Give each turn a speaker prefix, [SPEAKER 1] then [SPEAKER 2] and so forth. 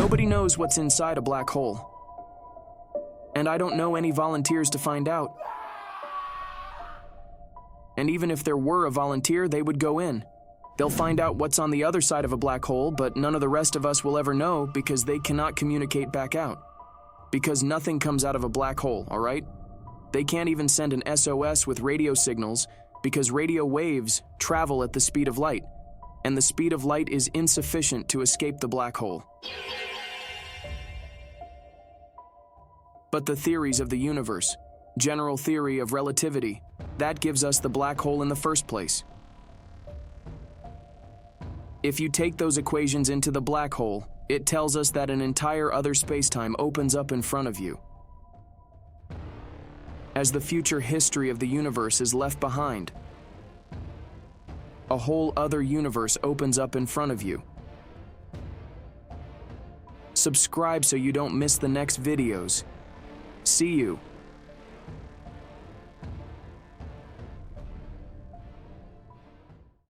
[SPEAKER 1] Nobody knows what's inside a black hole. And I don't know any volunteers to find out. And even if there were a volunteer, they would go in. They'll find out what's on the other side of a black hole, but none of the rest of us will ever know because they cannot communicate back out. Because nothing comes out of a black hole, all right? They can't even send an SOS with radio signals because radio waves travel at the speed of light, and the speed of light is insufficient to escape the black hole. But the theories of the universe, general theory of relativity, that gives us the black hole in the first place. If you take those equations into the black hole, it tells us that an entire other spacetime opens up in front of you. As the future history of the universe is left behind, a whole other universe opens up in front of you. Subscribe so you don't miss the next videos. See you.